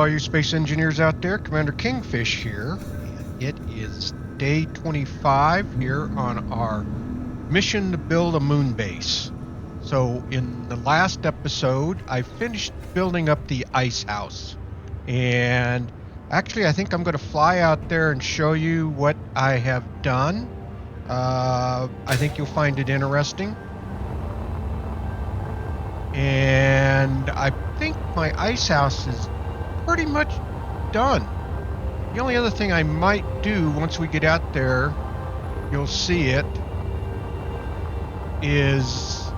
all you space engineers out there. Commander Kingfish here. And it is day 25 here on our mission to build a moon base. So in the last episode, I finished building up the ice house. And actually, I think I'm going to fly out there and show you what I have done. I think you'll find it interesting. And I think my ice house is pretty much done. The only other thing I might do once we get out there, you'll see it, is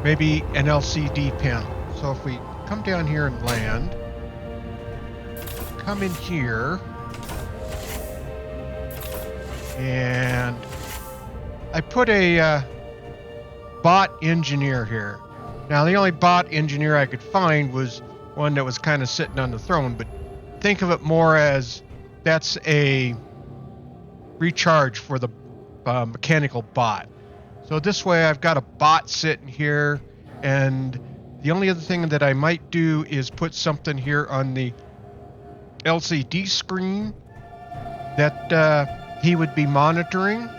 maybe an LCD panel. So if we come down here and land, come in here, and I put a bot engineer here. Now, the only bot engineer I could find was one that was kind of sitting on the throne, but think of it more as that's a recharge for the mechanical bot. So this way I've got a bot sitting here, and the only other thing that I might do is put something here on the LCD screen that he would be monitoring.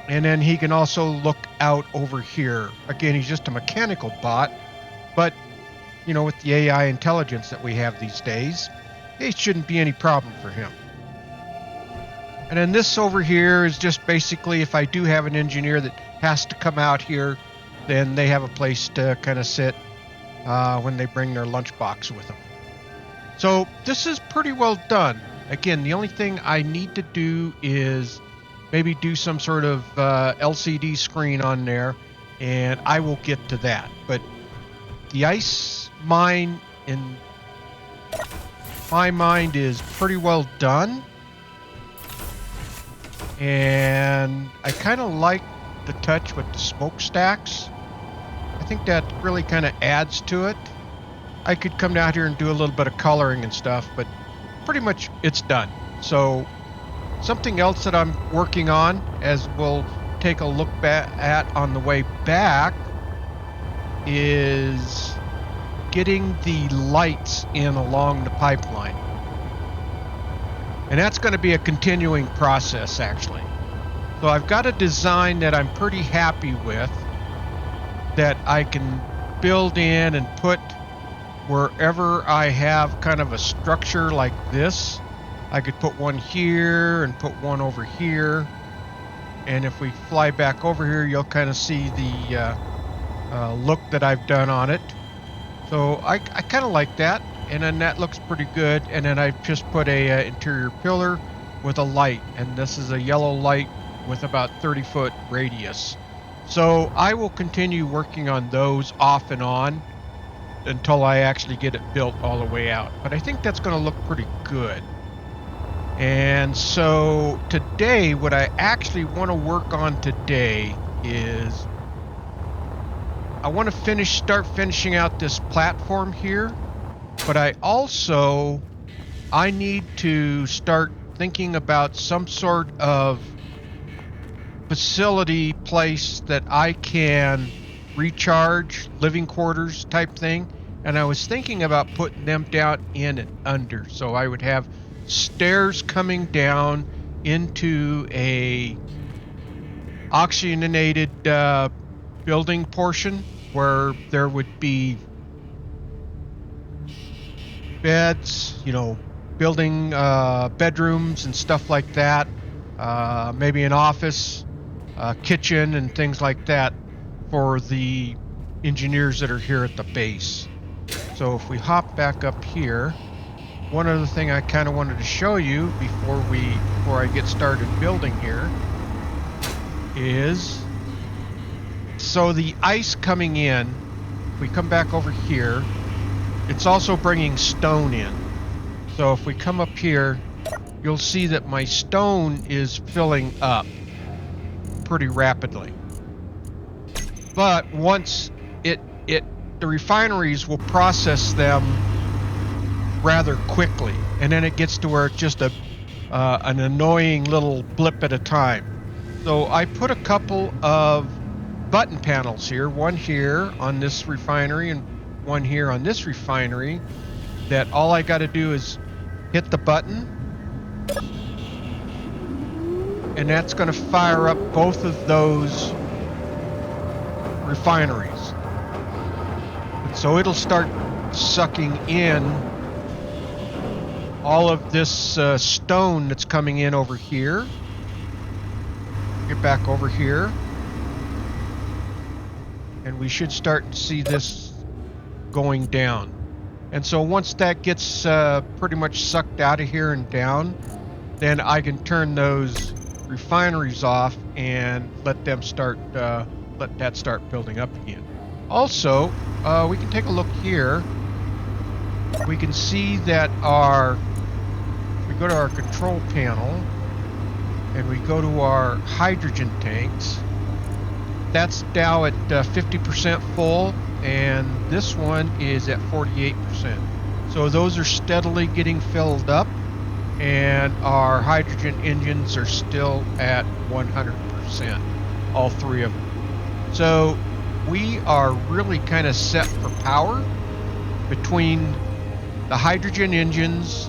And then he can also look out over here. Again, he's just a mechanical bot, but, you know, with the AI intelligence that we have these days, it shouldn't be any problem for him. And then this over here is just basically if I do have an engineer that has to come out here, then they have a place to kind of sit when they bring their lunchbox with them. So this is pretty well done. Again, the only thing I need to do is maybe do some sort of LCD screen on there, and I will get to that. But the ice mine, in my mind, is pretty well done. And I kind of like the touch with the smokestacks. I think that really kind of adds to it. I could come down here and do a little bit of coloring and stuff, but pretty much it's done. So something else that I'm working on, as we'll take a look at on the way back, is getting the lights in along the pipeline. And that's going to be a continuing process, actually. So I've got a design that I'm pretty happy with that I can build in and put wherever I have kind of a structure like this. I could put one here and put one over here. And if we fly back over here, you'll kind of see the look that I've done on it. So I kind of like that. And then that looks pretty good. And then I've just put a interior pillar with a light. And this is a yellow light with about 30-foot radius. So I will continue working on those off and on until I actually get it built all the way out. But I think that's going to look pretty good. And so today, what I actually want to work on today is I want to start finishing out this platform here, but I need to start thinking about some sort of facility place that I can recharge, living quarters type thing. And I was thinking about putting them down in and under, so I would have stairs coming down into a oxygenated building portion where there would be beds, you know, building bedrooms and stuff like that, maybe an office, kitchen and things like that for the engineers that are here at the base. So if we hop back up here, one other thing I kind of wanted to show you before I get started building here is, so the ice coming in, if we come back over here, it's also bringing stone in. So if we come up here, you'll see that my stone is filling up pretty rapidly. But once the refineries will process them rather quickly, and then it gets to where it's just an annoying little blip at a time. So I put a couple of button panels here, one here on this refinery and one here on this refinery, that all I got to do is hit the button, and that's going to fire up both of those refineries. So it'll start sucking in all of this stone that's coming in over here. Get back over here. And we should start to see this going down. And so once that gets pretty much sucked out of here and down, then I can turn those refineries off and let them start, let that start building up again. Also, we can take a look here. We can see that if we go to our control panel and we go to our hydrogen tanks, that's now at 50% full, and this one is at 48%. So those are steadily getting filled up, and our hydrogen engines are still at 100%, all three of them. So we are really kind of set for power between the hydrogen engines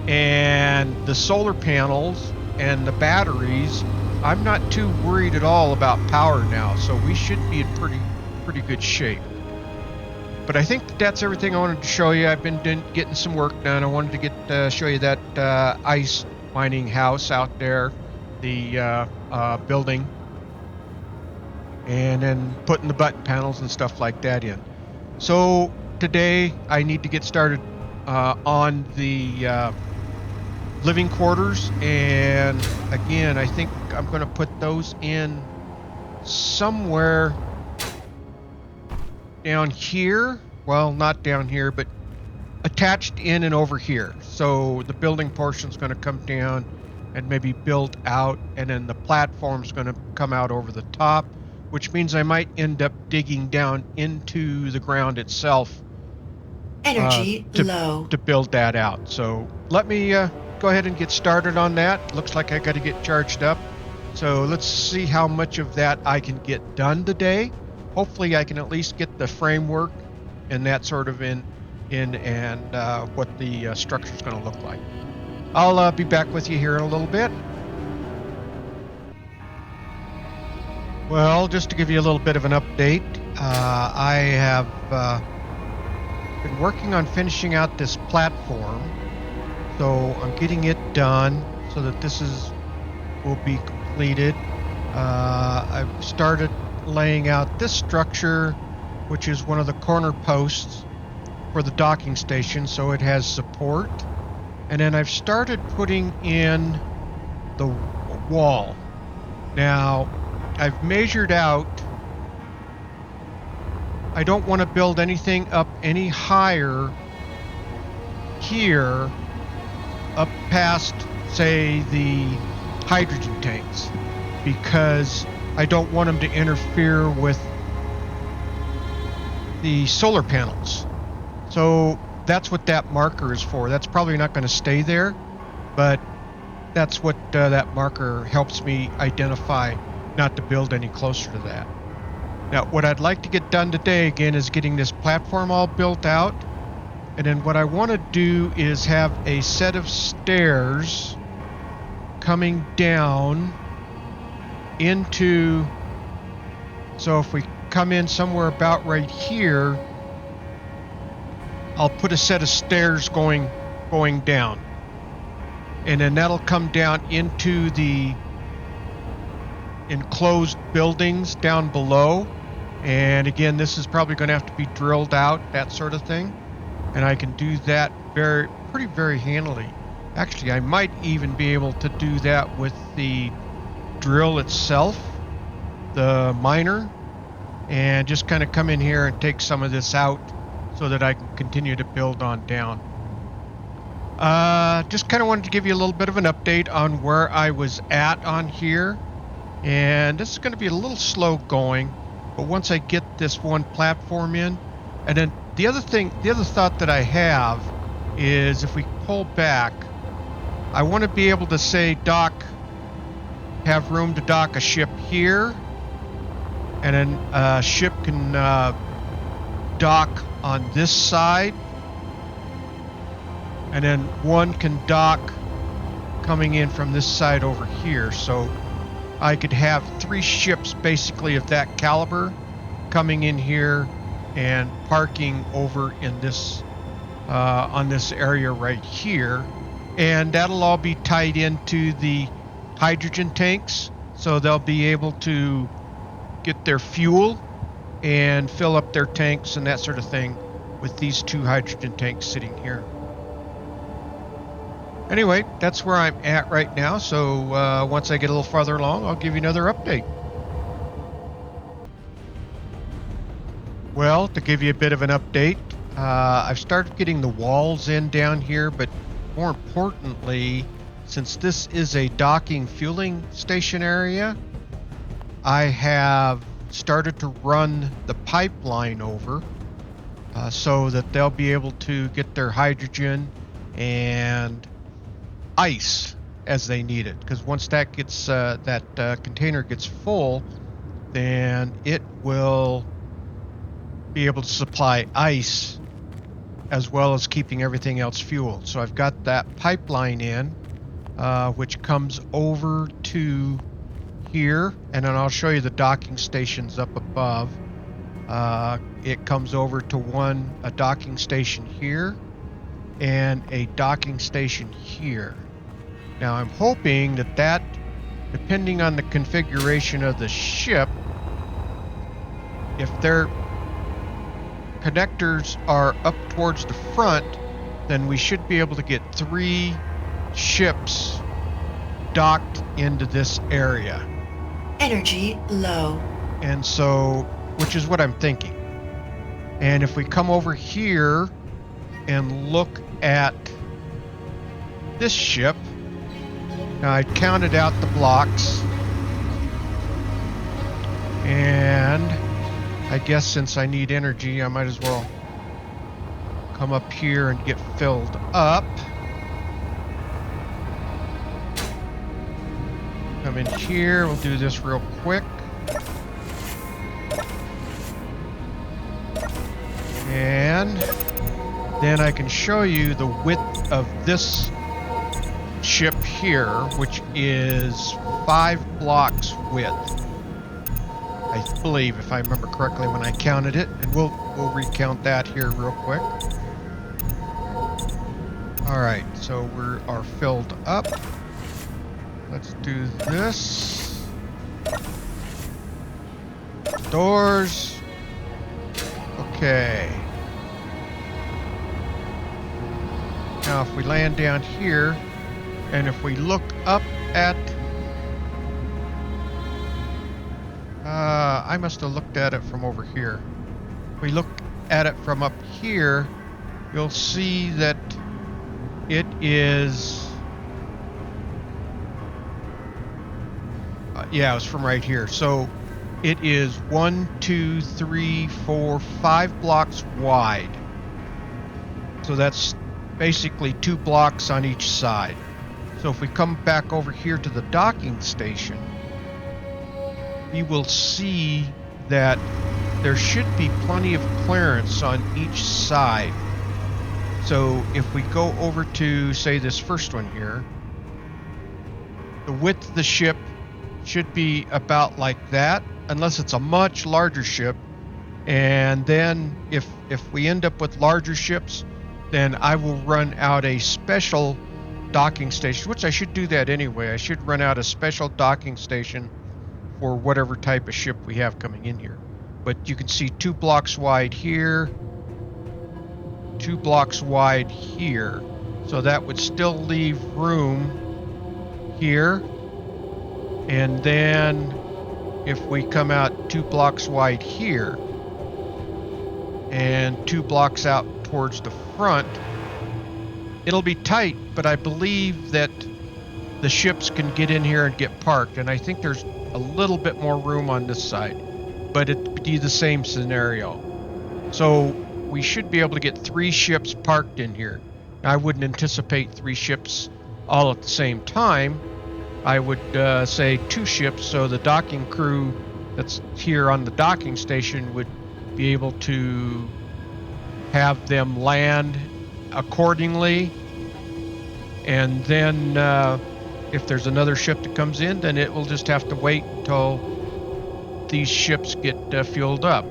and the solar panels and the batteries. I'm not too worried at all about power now, so we should be in pretty good shape. But I think that's everything I wanted to show you. I've been getting some work done. I wanted to show you that ice mining house out there, the building, and then putting the button panels and stuff like that in. So today I need to get started on the living quarters, and again, I think I'm going to put those in somewhere down here. Well, not down here, but attached in and over here. So the building portion is going to come down and maybe build out, and then the platform's going to come out over the top, which means I might end up digging down into the ground itself. Energy low. To build that out. So let me go ahead and get started on that. Looks like I got to get charged up. So let's see how much of that I can get done today. Hopefully I can at least get the framework and that sort of in and what the structure is going to look like. I'll be back with you here in a little bit. Well, just to give you a little bit of an update, I have been working on finishing out this platform. So I'm getting it done so that this will be completed. I've started laying out this structure, which is one of the corner posts for the docking station, so it has support. And then I've started putting in the wall. Now, I've measured out, I don't want to build anything up any higher here, up past, say, the hydrogen tanks, because I don't want them to interfere with the solar panels. So that's what that marker is for. That's probably not going to stay there, but that's what that marker helps me identify, not to build any closer to that. Now, what I'd like to get done today, again, is getting this platform all built out. And then what I want to do is have a set of stairs coming down into, so if we come in somewhere about right here, I'll put a set of stairs going down. And then that'll come down into the enclosed buildings down below. And again, this is probably going to have to be drilled out, that sort of thing. And I can do that very handily. Actually, I might even be able to do that with the drill itself, the miner, and just kind of come in here and take some of this out so that I can continue to build on down. Just kind of wanted to give you a little bit of an update on where I was at on here. And this is going to be a little slow going, but once I get this one platform in, and then the other thought that I have is if we pull back, I want to be able to say have room to dock a ship here, and then a ship can dock on this side, and then one can dock coming in from this side over here. So I could have 3 ships basically of that caliber coming in here and parking over in this on this area right here, and that'll all be tied into the hydrogen tanks, so they'll be able to get their fuel and fill up their tanks and that sort of thing with these 2 hydrogen tanks sitting here. Anyway, that's where I'm at right now, so once I get a little farther along, I'll give you another update. Well, to give you a bit of an update, I've started getting the walls in down here, but more importantly, since this is a docking fueling station area, I have started to run the pipeline over so that they'll be able to get their hydrogen and ice as they need it. Because once that gets container gets full, then it will be able to supply ice as well as keeping everything else fueled. So I've got that pipeline in, which comes over to here, and then I'll show you the docking stations up above. It comes over to a docking station here and a docking station here. Now I'm hoping that depending on the configuration of the ship, if their connectors are up towards the front, then we should be able to get 3 ships docked into this area. Energy low. And so, which is what I'm thinking. And if we come over here and look at this ship, now I counted out the blocks, and I guess since I need energy, I might as well come up here and get filled up. Come in here, we'll do this real quick. And then I can show you the width of this ship here, which is 5 blocks width, I believe, if I remember correctly when I counted it, and we'll recount that here real quick. All right, so we are filled up. Let's do this. Doors. Okay. Now if we land down here, and if we look up at I must have looked at it from over here. If we look at it from up here, you'll see that it is yeah, it was from right here. So it is 1, 2, 3, 4, 5 blocks wide. So that's basically 2 blocks on each side. So if we come back over here to the docking station, we will see that there should be plenty of clearance on each side. So if we go over to, say, this first one here, the width of the ship should be about like that, unless it's a much larger ship. And then if we end up with larger ships, then I will run out a special docking station, which I should do that anyway. I should run out a special docking station for whatever type of ship we have coming in here. But you can see 2 blocks wide here, 2 blocks wide here. So that would still leave room here. And then if we come out 2 blocks wide here and 2 blocks out towards the front, it'll be tight, but I believe that the ships can get in here and get parked. And I think there's a little bit more room on this side, but it'd be the same scenario. So we should be able to get 3 ships parked in here. I wouldn't anticipate 3 ships all at the same time. I would say 2 ships, so the docking crew that's here on the docking station would be able to have them land accordingly And then if there's another ship that comes in, then it will just have to wait until these ships get fueled up.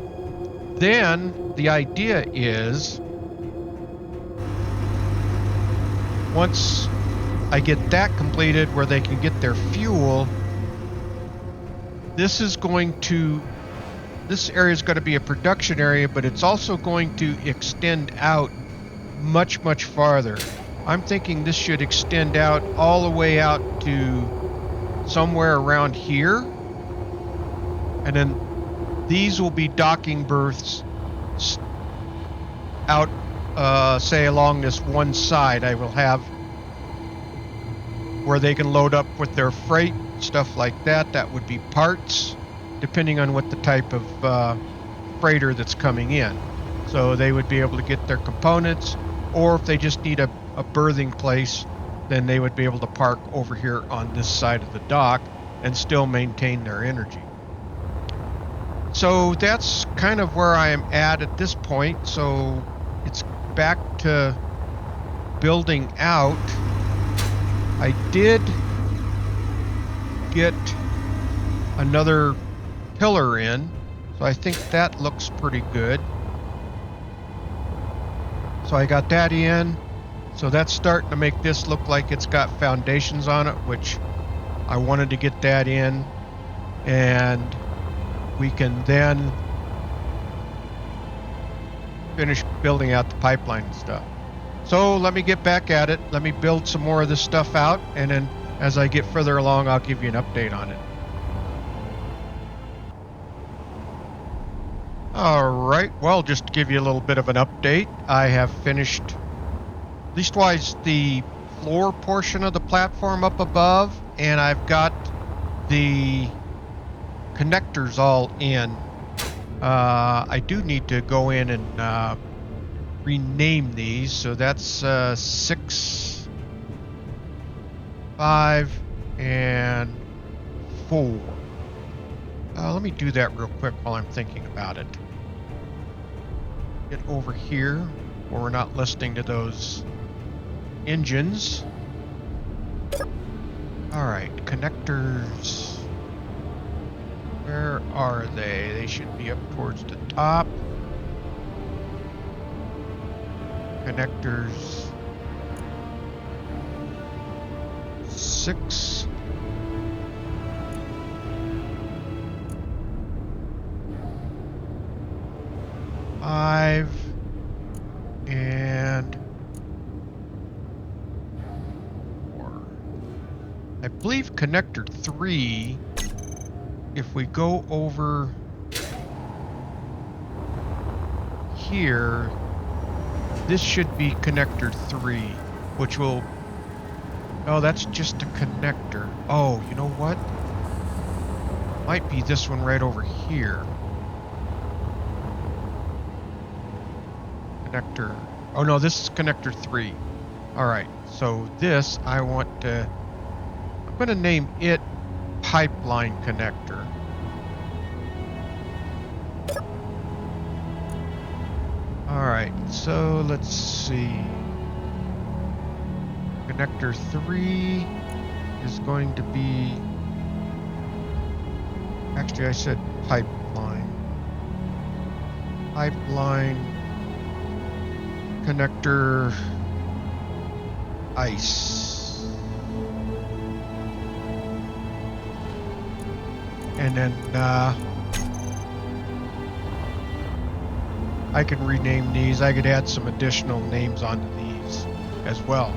Then the idea is, once I get that completed where they can get their fuel, this area is going to be a production area, but it's also going to extend out much, much farther. I'm thinking this should extend out all the way out to somewhere around here. And then these will be docking berths out, say, along this one side. I will have where they can load up with their freight, stuff like that. That would be parts, depending on what the type of freighter that's coming in. So they would be able to get their components, or if they just need a berthing place, then they would be able to park over here on this side of the dock and still maintain their energy. So that's kind of where I am at this point. So it's back to building out. I did get another pillar in, so I think that looks pretty good. So I got that in, so that's starting to make this look like it's got foundations on it, which I wanted to get that in, and we can then finish building out the pipeline and stuff. So let me get back at it. Let me build some more of this stuff out, and then as I get further along, I'll give you an update on it. All right, well, just to give you a little bit of an update, I have finished, leastwise, the floor portion of the platform up above, and I've got the connectors all in. I do need to go in and rename these, so that's 6, 5, and 4. Let me do that real quick while I'm thinking about it. Get over here where we're not listening to those engines. Alright, connectors. Where are they? They should be up towards the top. Connectors 6. And 4. I believe connector 3, if we go over here, this should be connector 3, which will... Oh, that's just a connector. Oh, you know what? Might be this one right over here. Connector... Oh no, this is connector 3. Alright, so this I want to... I'm going to name it pipeline connector. Alright, so let's see. Connector 3 is going to be... Actually, I said pipeline. Pipeline connector ice. And then I can rename these. I could add some additional names onto these as well.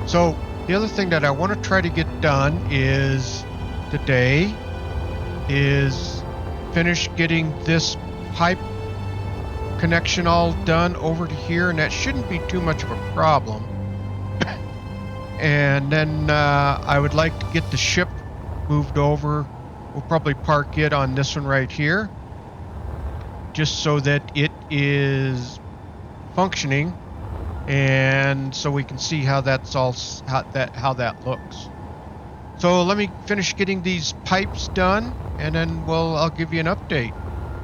So the other thing that I want to try to get done is today is finish getting this pipe connection all done over to here, and that shouldn't be too much of a problem. And then I would like to get the ship moved over. We'll probably park it on this one right here, just so that it is functioning, and so we can see how that's all how that looks. So let me finish getting these pipes done, and then I'll give you an update.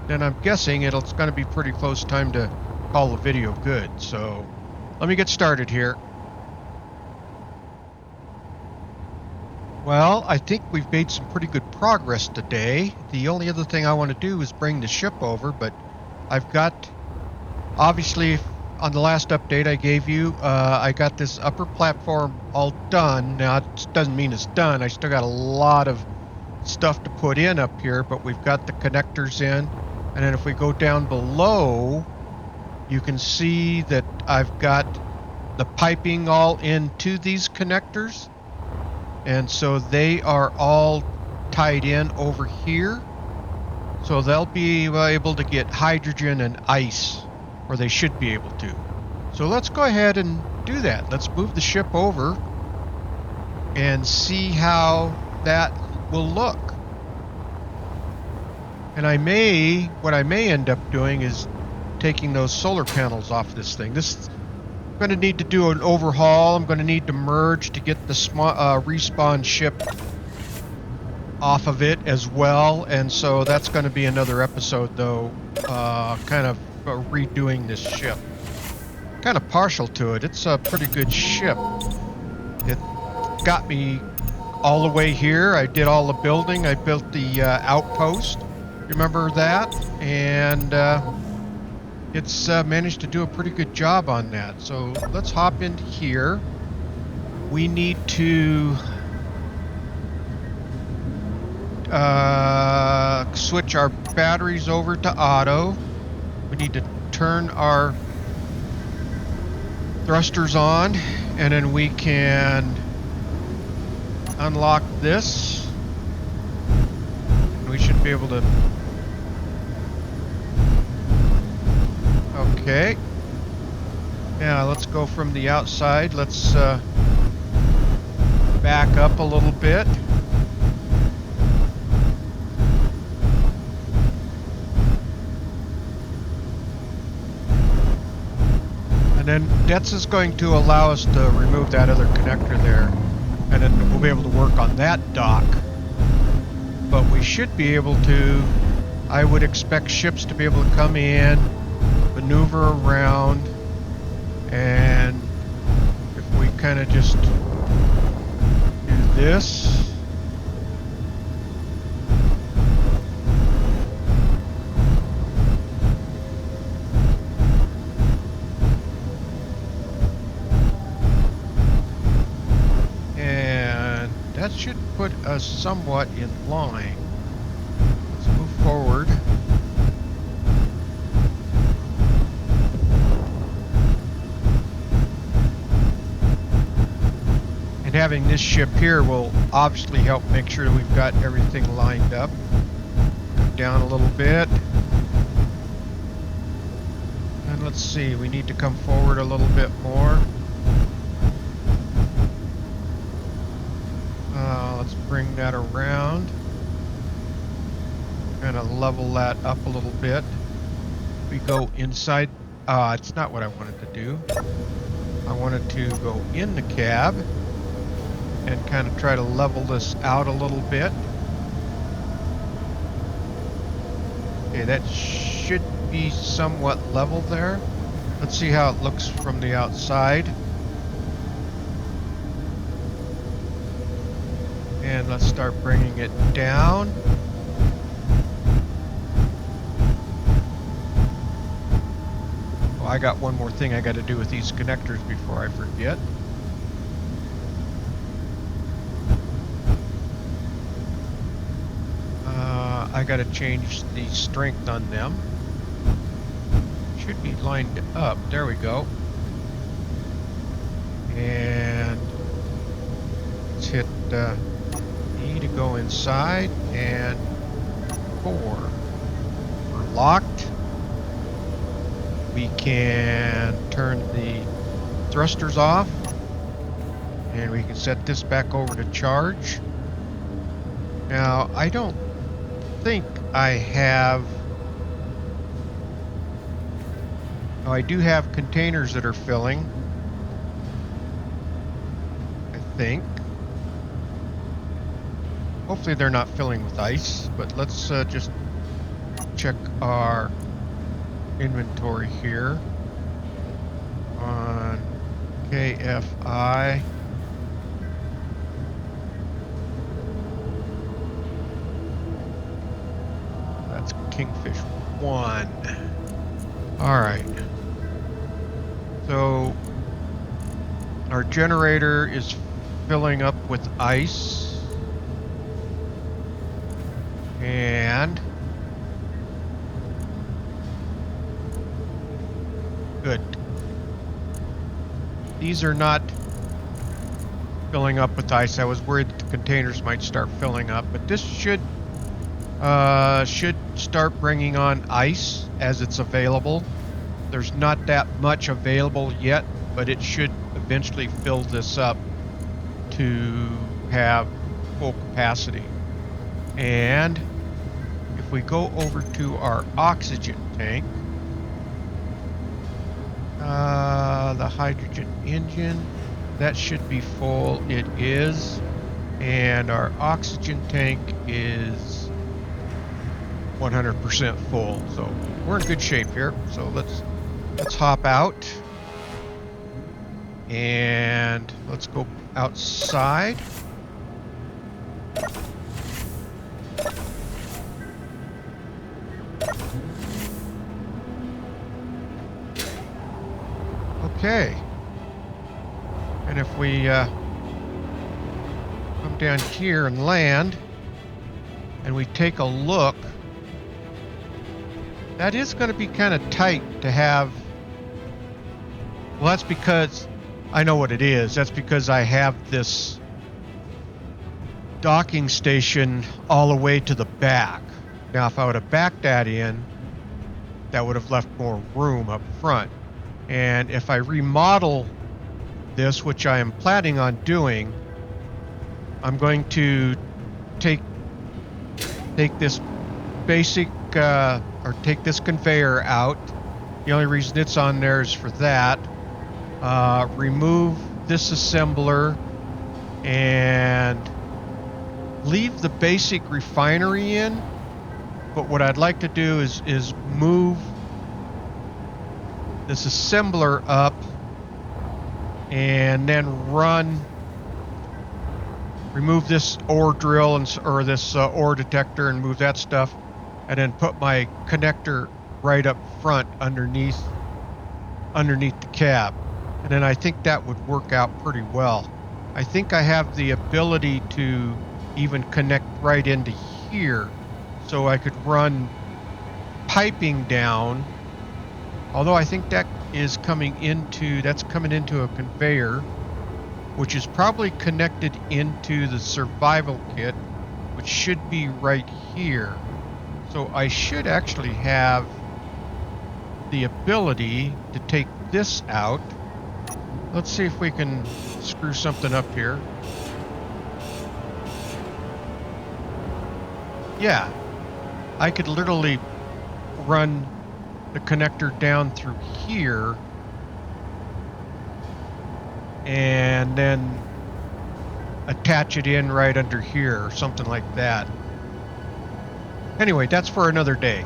Then I'm guessing it's going to be pretty close time to call the video good. So let me get started here. Well, I think we've made some pretty good progress today. The only other thing I want to do is bring the ship over, but I've got, obviously, on the last update I gave you, I got this upper platform all done. Now, it doesn't mean it's done. I still got a lot of stuff to put in up here, but we've got the connectors in. And then if we go down below, you can see that I've got the piping all into these connectors. And so they are all tied in over here. So they'll be able to get hydrogen and ice, or they should be able to. So let's go ahead and do that. Let's move the ship over and see how that will look. And what I may end up doing is taking those solar panels off this thing. I'm going to need to do an overhaul. I'm going to need to merge to get the respawn ship off of it as well. And so that's going to be another episode, though, kind of redoing this ship. Kind of partial to it. It's a pretty good ship. It got me all the way here. I did all the building. I built the outpost. Remember that? And it's managed to do a pretty good job on that. So let's hop into here. We need to switch our batteries over to auto. We need to turn our thrusters on, and then we can unlock this. We should be able to. Okay. Yeah, let's go from the outside. Let's back up a little bit. And then Detz is going to allow us to remove that other connector there. And then we'll be able to work on that dock. But we should be able to, I would expect ships to be able to come in, maneuver around, and if we kind of just do this, and that should put us somewhat in line. Let's move forward. And having this ship here will obviously help make sure that we've got everything lined up. Come down a little bit. And let's see, we need to come forward a little bit more. Let's bring that around. Kind of level that up a little bit. We go inside. It's not what I wanted to do. I wanted to go in the cab and kind of try to level this out a little bit. Okay, that should be somewhat level there. Let's see how it looks from the outside. And let's start bringing it down. Oh, I got one more thing I got to do with these connectors before I forget. I got to change the strength on them. Should be lined up. There we go. And let's hit E to go inside, and 4. We're locked. We can turn the thrusters off, and we can set this back over to charge. Now, I don't think I have... Oh, I do have containers that are filling, I think. Hopefully they're not filling with ice, but let's just check our inventory here on KFI. It's Kingfish 1. All right. So our generator is filling up with ice. And good. These are not filling up with ice. I was worried that the containers might start filling up, but this should start bringing on ice as it's available. There's not that much available yet, but it should eventually fill this up to have full capacity. And if we go over to our oxygen tank, the hydrogen engine, that should be full. It is. And our oxygen tank is 100% full. So we're in good shape here. So let's hop out. And let's go outside. Okay. And if we come down here and land, and we take a look, that is going to be kind of tight to have. Well, that's because I know what it is. That's because I have this docking station all the way to the back. Now, if I would have backed that in, that would have left more room up front. And if I remodel this, which I am planning on doing, I'm going to take this basic or take this conveyor out. The only reason it's on there is for that. Remove this assembler and leave the basic refinery in. But what I'd like to do is move this assembler up and then remove this ore drill or this ore detector and move that stuff, and then put my connector right up front underneath the cab. And then I think that would work out pretty well. I think I have the ability to even connect right into here, so I could run piping down. Although I think that is coming into a conveyor, which is probably connected into the survival kit, which should be right here. So I should actually have the ability to take this out. Let's see if we can screw something up here. Yeah, I could literally run the connector down through here and then attach it in right under here or something like that. Anyway, that's for another day.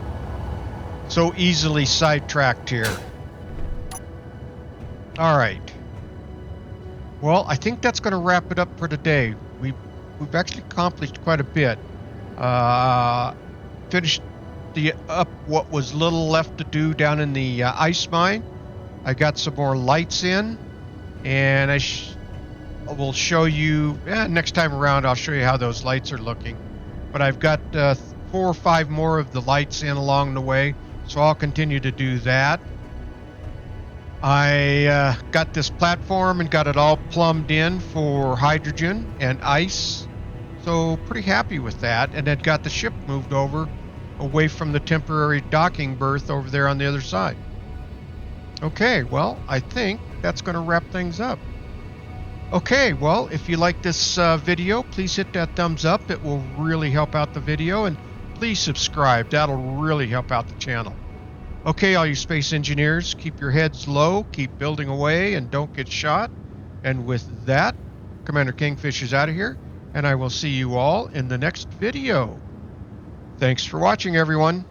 So easily sidetracked here. All right. Well, I think that's going to wrap it up for today. We've actually accomplished quite a bit. Finished up what was little left to do down in the ice mine. I got some more lights in, and I will show you next time around. I'll show you how those lights are looking. But I've got 4 or 5 more of the lights in along the way, so I'll continue to do that. I got this platform and got it all plumbed in for hydrogen and ice, so pretty happy with that. And then got the ship moved over away from the temporary docking berth over there on the other side. Okay, well, I think that's going to wrap things up. Okay, well, if you like this video, please hit that thumbs up. It will really help out the video, and please subscribe. That'll really help out the channel. Okay, all you space engineers, keep your heads low, keep building away, and don't get shot. And with that, Commander Kingfish is out of here, and I will see you all in the next video. Thanks for watching, everyone.